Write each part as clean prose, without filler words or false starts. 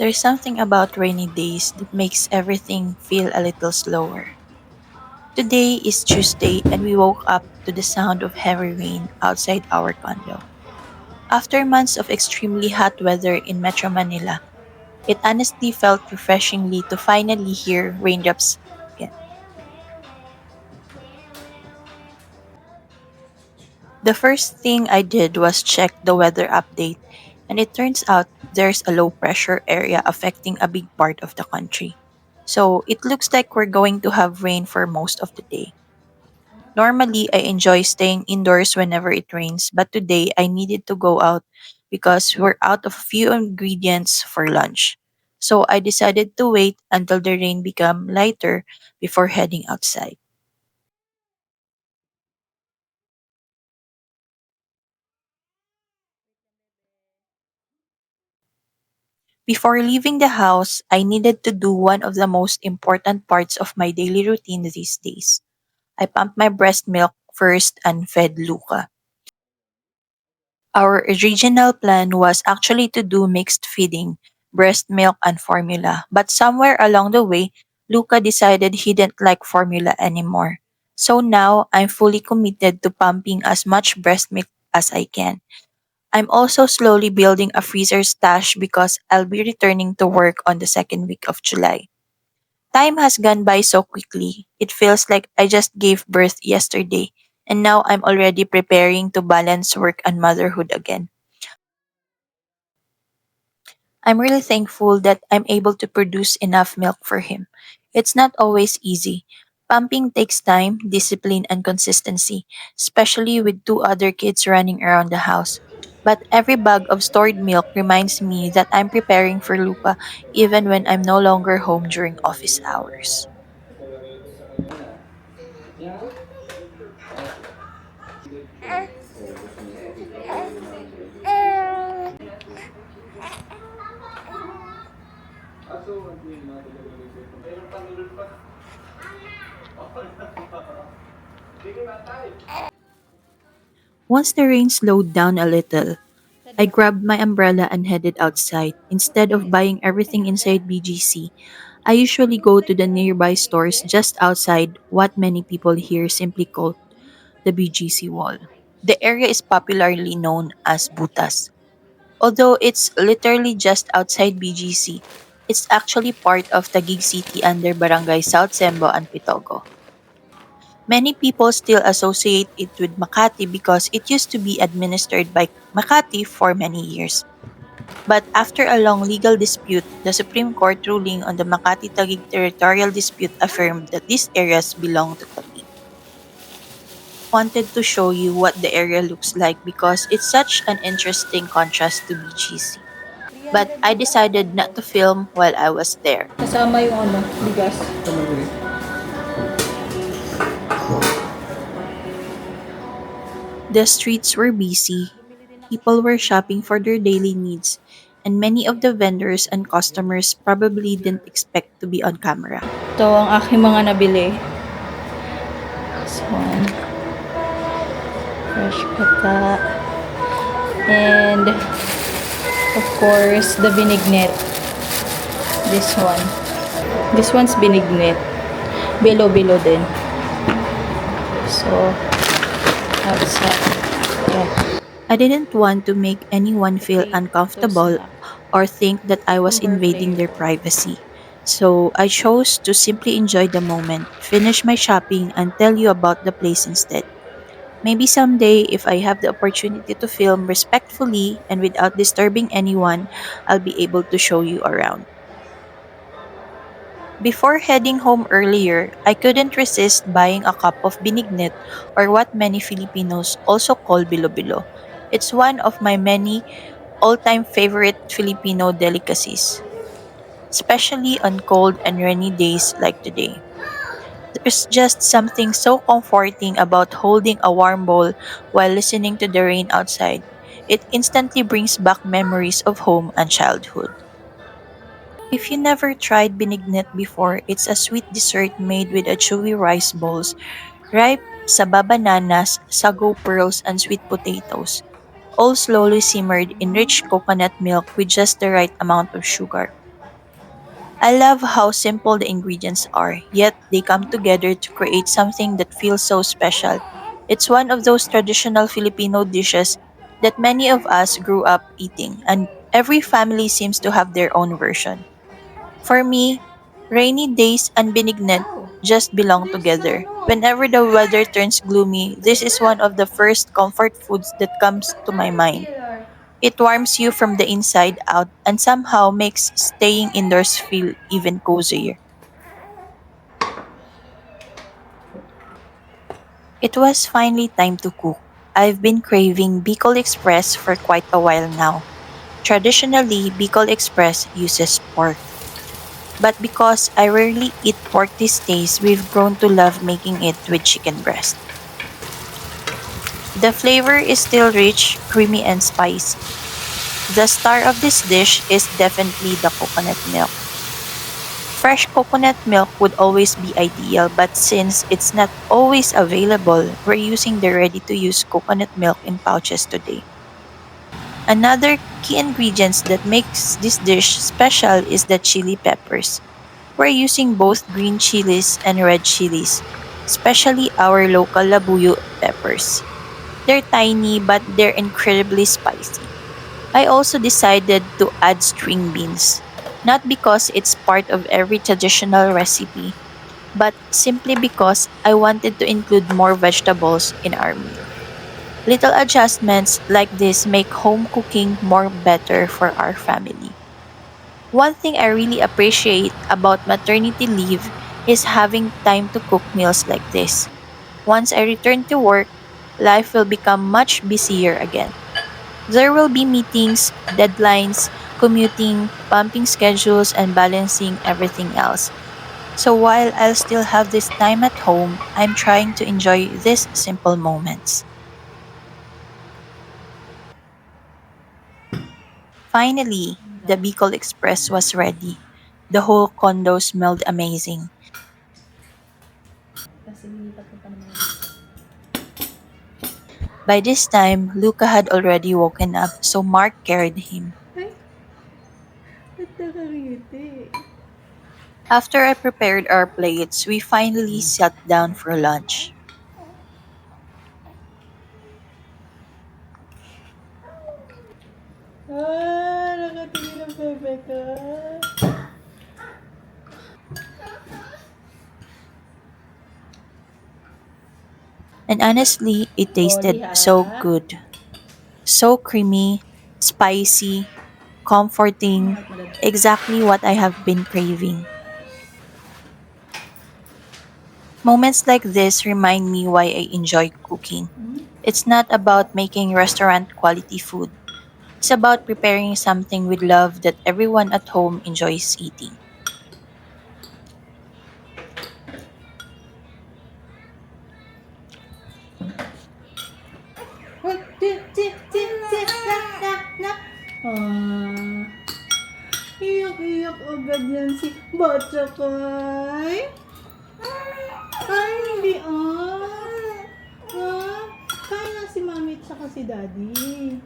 There's something about rainy days that makes everything feel a little slower. Today is Tuesday and we woke up to the sound of heavy rain outside our condo. After months of extremely hot weather in Metro Manila, it honestly felt refreshingly to finally hear raindrops again. The first thing I did was check the weather update, and it turns out there's a low pressure area affecting a big part of the country. So it looks like we're going to have rain for most of the day. Normally, I enjoy staying indoors whenever it rains, but today I needed to go out because we're out of few ingredients for lunch. So I decided to wait until the rain became lighter before heading outside. Before leaving the house, I needed to do one of the most important parts of my daily routine these days. I pumped my breast milk first and fed Luca. Our original plan was actually to do mixed feeding, breast milk and formula, but somewhere along the way, Luca decided he didn't like formula anymore. So now I'm fully committed to pumping as much breast milk as I can. I'm also slowly building a freezer stash because I'll be returning to work on the second week of July. Time has gone by so quickly. It feels like I just gave birth yesterday, and now I'm already preparing to balance work and motherhood again. I'm really thankful that I'm able to produce enough milk for him. It's not always easy. Pumping takes time, discipline, and consistency, especially with two other kids running around the house. But every bag of stored milk reminds me that I'm preparing for Luca even when I'm no longer home during office hours. Once the rain slowed down a little, I grabbed my umbrella and headed outside. Instead of buying everything inside BGC, I usually go to the nearby stores just outside what many people here simply call the BGC wall. The area is popularly known as Butas. Although it's literally just outside BGC, it's actually part of Taguig City under Barangay South Sembo and Pitogo. Many people still associate it with Makati because it used to be administered by Makati for many years. But after a long legal dispute, the Supreme Court ruling on the Makati-Taguig territorial dispute affirmed that these areas belong to Taguig. Wanted to show you what the area looks like because it's such an interesting contrast to BGC. But I decided not to film while I was there. Kasama yung ano, bigas. The streets were busy, people were shopping for their daily needs, and many of the vendors and customers probably didn't expect to be on camera. Ito ang aking mga nabili. So, fresh pata. And, of course, the Binignit. This one. This one's Binignit. Bilo-bilo din. So, outside. Yeah. I didn't want to make anyone feel Okay. Toast uncomfortable na. or think that I was Lumber invading their flavor. privacy. So I chose to simply enjoy the moment, finish my shopping, and tell you about the place instead. Maybe someday, if I have the opportunity to film respectfully and without disturbing anyone, I'll be able to show you around. Before heading home earlier, I couldn't resist buying a cup of binignit or what many Filipinos also call bilo-bilo. It's one of my many all-time favorite Filipino delicacies, especially on cold and rainy days like today. There's just something so comforting about holding a warm bowl while listening to the rain outside. It instantly brings back memories of home and childhood. If you never tried binignit before, it's a sweet dessert made with a chewy rice balls, ripe saba bananas, sago pearls, and sweet potatoes, all slowly simmered in rich coconut milk with just the right amount of sugar. I love how simple the ingredients are, yet they come together to create something that feels so special. It's one of those traditional Filipino dishes that many of us grew up eating, and every family seems to have their own version. For me, rainy days and Binignit just belong together. Whenever the weather turns gloomy, this is one of the first comfort foods that comes to my mind. It warms you from the inside out and somehow makes staying indoors feel even cozier. It was finally time to cook. I've been craving Bicol Express for quite a while now. Traditionally, Bicol Express uses pork. But because I rarely eat pork these days, we've grown to love making it with chicken breast. The flavor is still rich, creamy, and spicy. The star of this dish is definitely the coconut milk. Fresh coconut milk would always be ideal, but since it's not always available, we're using the ready to use coconut milk in pouches today. Another key ingredients that makes this dish special is the chili peppers. We're using both green chilies and red chilies, especially our local labuyo peppers. They're tiny but they're incredibly spicy. I also decided to add string beans, not because it's part of every traditional recipe, but simply because I wanted to include more vegetables in our meal. Little adjustments like this make home cooking more better for our family. One thing I really appreciate about maternity leave is having time to cook meals like this. Once I return to work, life will become much busier again. There will be meetings, deadlines, commuting, pumping schedules, and balancing everything else. So while I'll still have this time at home, I'm trying to enjoy these simple moments. Finally, the Bicol Express was ready. The whole condo smelled amazing. Kasi lilipat ko pa naman. By this time, Luca had already woken up, so Mark carried him. Ay, ba't nakangiti? After I prepared our plates, we finally sat down for lunch. Nakatingin ang bebe ka. And honestly, it O, di tasted ha? so good. So creamy, spicy, comforting, Bakit madad- exactly what I have been craving. Moments like this remind me why I enjoy cooking. Hmm? It's not about making restaurant quality food. It's about preparing something with love that everyone at home enjoys eating. Hoy, na. Ah, iyak-iyak agad yan si Batchakay. Ay, hindi Ah, kaya si mami at saka si daddy.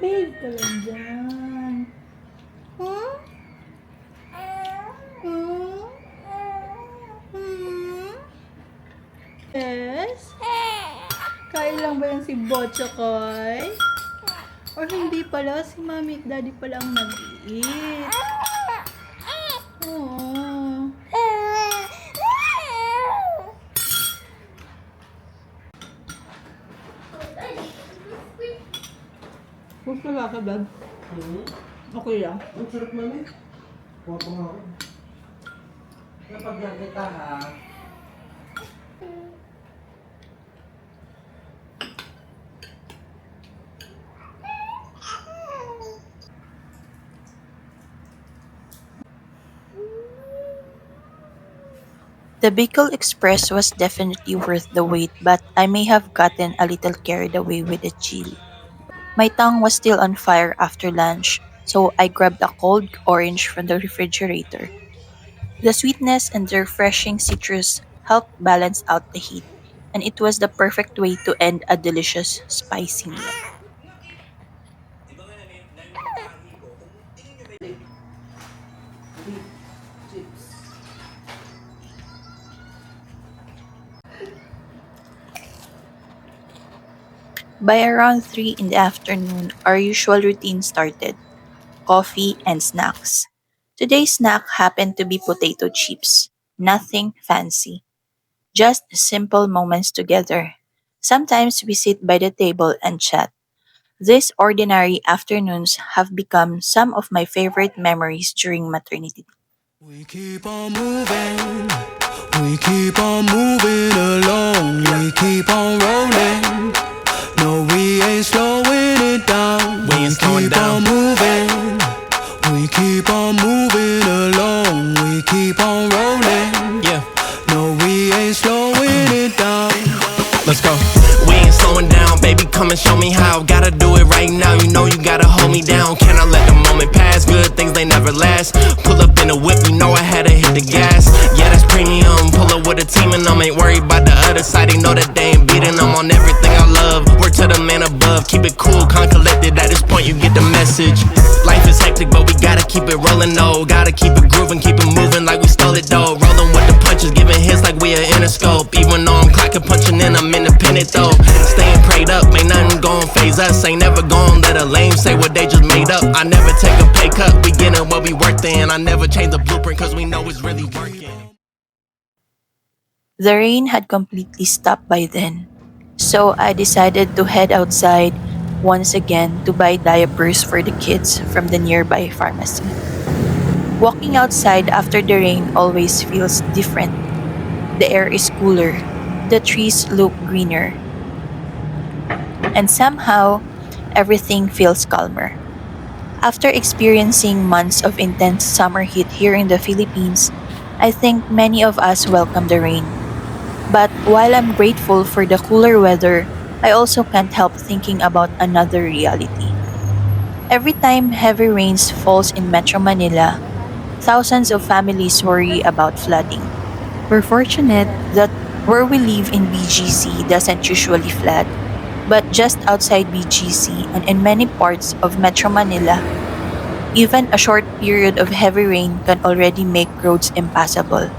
Babe ka lang dyan. Huh? Huh? Hmm? Yes? Kain lang ba yan si Batchakay? Or hindi pala, si mami at daddy pala ang nag-eat. Oo. Gusto ba ka, Bab? Okay lang. Ang sarap man eh. Kuha pa nga ako. Kapag nakita ha, The Bicol Express was definitely worth the wait, but I may have gotten a little carried away with the chili. My tongue was still on fire after lunch, so I grabbed a cold orange from the refrigerator. The sweetness and the refreshing citrus helped balance out the heat, and it was the perfect way to end a delicious, spicy meal. By around 3 in the afternoon, our usual routine started: coffee and snacks. Today's snack happened to be potato chips. Nothing fancy, just simple moments together. Sometimes we sit by the table and chat. These ordinary afternoons have become some of my favorite memories during maternity. We keep on moving, we keep on moving along, we keep on rolling. No, we ain't slowing it down. We ain't slowing down. Moving, we keep on moving along, we keep on rolling. Yeah. No, we ain't slowing it down. Let's go. We ain't slowing down, baby. Come and show me how. Gotta do it right now. You know you gotta hold me down. Can I let the moment pass? Good things they never last. Pull up in a whip, you know I had to hit the gas. Yeah, that's premium. Pull up with a team and I'm ain't worried about the other side. They know that they ain't beating. I'm on everything I love. Work to the man above. Keep it cool, calm, collected. At this point, you get the message. Life is hectic, but we gotta keep it rolling, though. Gotta keep it grooving, keep it moving like we stole it, though. Rolling with the punches, giving hits like we a interscope. Even though I'm clocking, punching in, I'm independent, though. Staying prayed up, ain't nothing gon' phase us. Ain't never gon' let a lame say what they just made up. I never take a pay cut, we getting what we worth in. I never change the blueprint, cause we know it's really working. The rain had completely stopped by then, so I decided to head outside once again to buy diapers for the kids from the nearby pharmacy. Walking outside after the rain always feels different. The air is cooler, the trees look greener, and somehow everything feels calmer. After experiencing months of intense summer heat here in the Philippines, I think many of us welcome the rain. But while I'm grateful for the cooler weather, I also can't help thinking about another reality. Every time heavy rains falls in Metro Manila, thousands of families worry about flooding. We're fortunate that where we live in BGC doesn't usually flood, but just outside BGC and in many parts of Metro Manila, even a short period of heavy rain can already make roads impassable,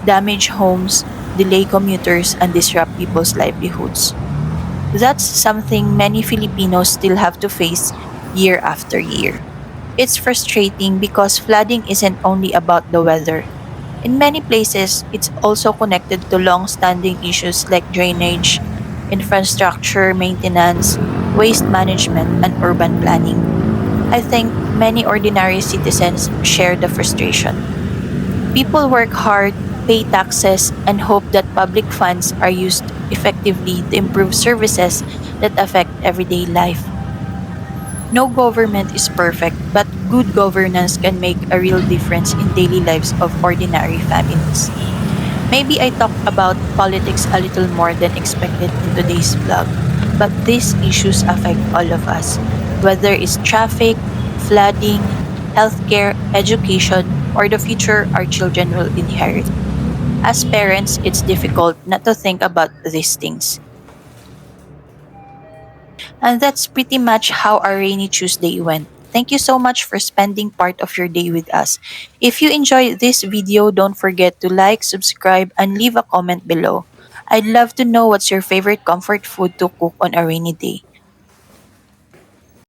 damage homes, delay commuters, and disrupt people's livelihoods. That's something many Filipinos still have to face year after year. It's frustrating because flooding isn't only about the weather. In many places, it's also connected to long standing issues like drainage, infrastructure maintenance, waste management, and urban planning. I think many ordinary citizens share the frustration. People work hard, pay taxes, and hope that public funds are used effectively to improve services that affect everyday life. No government is perfect, but good governance can make a real difference in daily lives of ordinary families. Maybe I talked about politics a little more than expected in today's vlog, but these issues affect all of us, whether it's traffic, flooding, healthcare, education, or the future our children will inherit. As parents, it's difficult not to think about these things. And that's pretty much how our rainy Tuesday went. Thank you so much for spending part of your day with us. If you enjoyed this video, don't forget to like, subscribe, and leave a comment below. I'd love to know what's your favorite comfort food to cook on a rainy day.